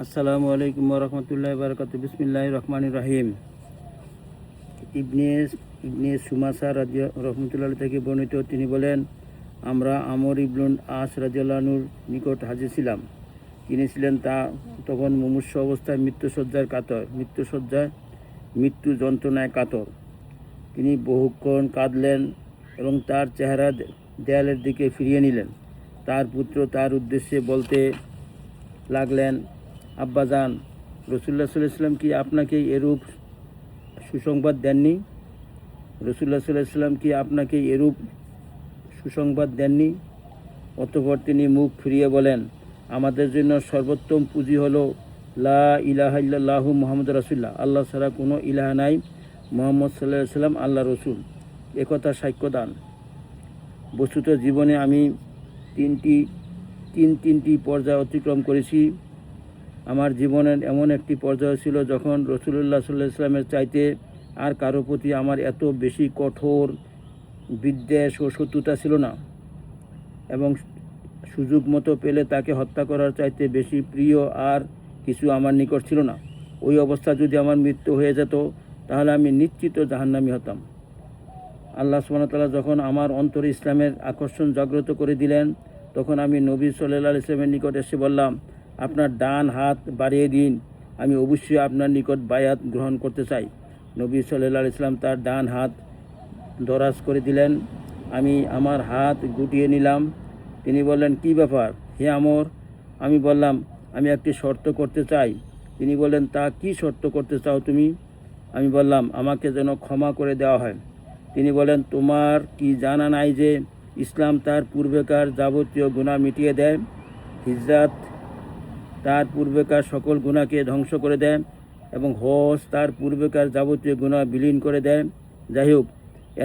আসসালামু আলাইকুম রহমতুল্লাহ বারকাত। বিসমিল্লাহির রহমানির রহিম। ইবনে সুমাসা রহমতুল্লাহ থেকে বর্ণিত, তিনি বলেন, আমরা আমর ইবনুল আস রাদিয়াল্লাহু আনহুর নিকট হাজির ছিলাম। তিনি ছিলেন তখন মুমূর্ষু অবস্থায় মৃত্যু যন্ত্রণায় কাতর। তিনি বহুক্ষণ কাঁদলেন এবং তার চেহারা দেয়ালের দিকে ফিরিয়ে নিলেন। তার পুত্র তার উদ্দেশ্যে বলতে লাগলেন, আব্বাজান, রাসূলুল্লাহ সাল্লাল্লাহু আলাইহি ওয়াসাল্লাম কি আপনাকে এরূপ সুসংবাদ দেননি? রাসূলুল্লাহ সাল্লাল্লাহু আলাইহি ওয়াসাল্লাম কি আপনাকে এরূপ সুসংবাদ দেননি? অতঃপর তিনি মুখ ফিরিয়ে বলেন, আমাদের জন্য সর্বোত্তম পুঁজি হলো লা ইলাহা ইল্লাল্লাহু মুহাম্মাদুর রাসূলুল্লাহ, আল্লাহ ছাড়া কোনো ইলাহা নাই, মুহাম্মদ সাল্লাল্লাহু আলাইহি ওয়াসাল্লাম আল্লাহ রসুল। একথা সাক্ষ্য দান। বস্তুত জীবনে আমি তিনটি পর্যায় অতিক্রম করেছি। আমার জীবনের এমন একটি পর্যায় ছিল যখন রাসূলুল্লাহ সাল্লাল্লাহু আলাইহি ওয়াসাল্লামের চাইতে আর কারো প্রতি আমার এত বেশি কঠোর বিদ্বেষ ও শত্রুতা ছিল না, এবং সুযোগ মতো পেলে তাকে হত্যা করার চাইতে বেশি প্রিয় আর কিছু আমার নিকট ছিল না। ওই অবস্থা যদি আমার মৃত্যু হয়ে যেত, তাহলে আমি নিশ্চিত জাহান্নামী হতাম। আল্লাহ সুবহানাহু ওয়া তাআলা যখন আমার অন্তরে ইসলামের আকর্ষণ জাগ্রত করে দিলেন, তখন আমি নবী সাল্লাল্লাহু আলাইহি ওয়াসাল্লামের নিকট এসে বললাম, আপনার ডান হাত বাড়িয়ে দিন, আমি অবশ্যই আপনার নিকট বায়াত গ্রহণ করতে চাই। নবী সাল্লাল্লাহু আলাইহি ওয়াসাল্লাম তার ডান হাত দরাজ করে দিলেন। আমি আমার হাত গুটিয়ে নিলাম। তিনি বললেন, কি ব্যাপার হে আমর? আমি বললাম, আমি একটি শর্ত করতে চাই। তিনি বললেন, তা কি শর্ত করতে চাও তুমি? আমি বললাম, আমাকে যেন ক্ষমা করে দেওয়া হয়। তিনি বলেন, তোমার কি জানা নাই যে ইসলাম তার পূর্বেকার যাবতীয় গুনাহ মিটিয়ে দেয়, হিজরাত তার পূর্বেকার সকল গুনাহকে ধ্বংস করে দেয়, এবং হজ তার পূর্বেকার যাবতীয় গুনাহ বিলীন করে দেয়। যাই হোক,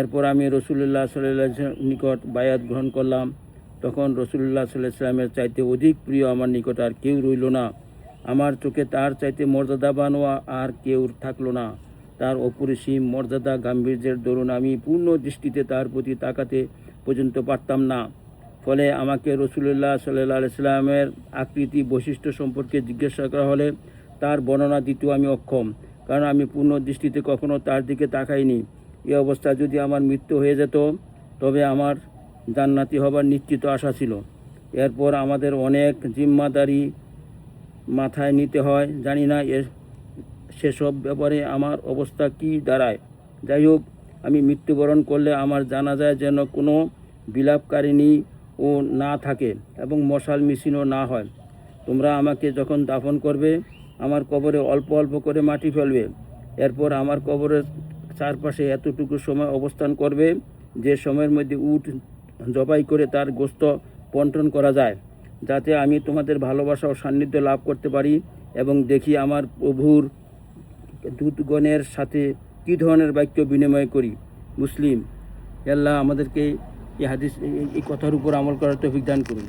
এরপর আমি রাসূলুল্লাহ সাল্লাল্লাহু আলাইহি ওয়াসাল্লামের নিকট বায়াত গ্রহণ করলাম। তখন রাসূলুল্লাহ সাল্লাল্লাহু আলাইহি ওয়াসাল্লামের চাইতে অধিক প্রিয় আমার নিকট আর কেউ রইল না। আমার চোখে তার চাইতে মর্যাদাবান আর কেউ থাকলো না। তার অপরিসীম মর্যাদা গাম্ভীর্যের দরুন আমি পূর্ণ দৃষ্টিতে তার প্রতি তাকাতে পর্যন্ত পারতাম না। ফলে আমাকে রাসূলুল্লাহ সাল্লাল্লাহু আলাইহি ওয়াসাল্লামের আকৃতি বৈশিষ্ট্য সম্পর্কে জিজ্ঞাসা করা হলে তার বর্ণনা দিতেও আমি অক্ষম, কারণ আমি পূর্ণ দৃষ্টিতে কখনো তার দিকে তাকাইনি। এই অবস্থা যদি আমার মৃত্যু হয়ে যেত, তবে আমার জান্নাতি হবার নিশ্চিত আশা ছিল। এরপর আমাদের অনেক জিম্মাদারি মাথায় নিতে হয়। জানি না সেসব ব্যাপারে আমার অবস্থা কি দাঁড়ায়। যাই হোক, আমি মৃত্যুবরণ করলে আমার জানাজায় যেন কোনো বিলাপকারিণী ও না থাকে এবং মশাল মিছিলও না হয়। তোমরা আমাকে যখন দাফন করবে, আমার কবরে অল্প অল্প করে মাটি ফেলবে। এরপর আমার কবরের চারপাশে এতটুকু সময় অবস্থান করবে যে সময়ের মধ্যে উট জবাই করে তার গোশত বন্টন করা যায়, যাতে আমি তোমাদের ভালোবাসা ও সান্নিধ্য লাভ করতে পারি এবং দেখি আমার প্রভুর দূতগণের সাথে কী ধরনের বাক্য বিনিময় করি। মুসলিম। আল্লাহ আমাদেরকে এই কথার উপর আমল করার তৌফিক দান করুন।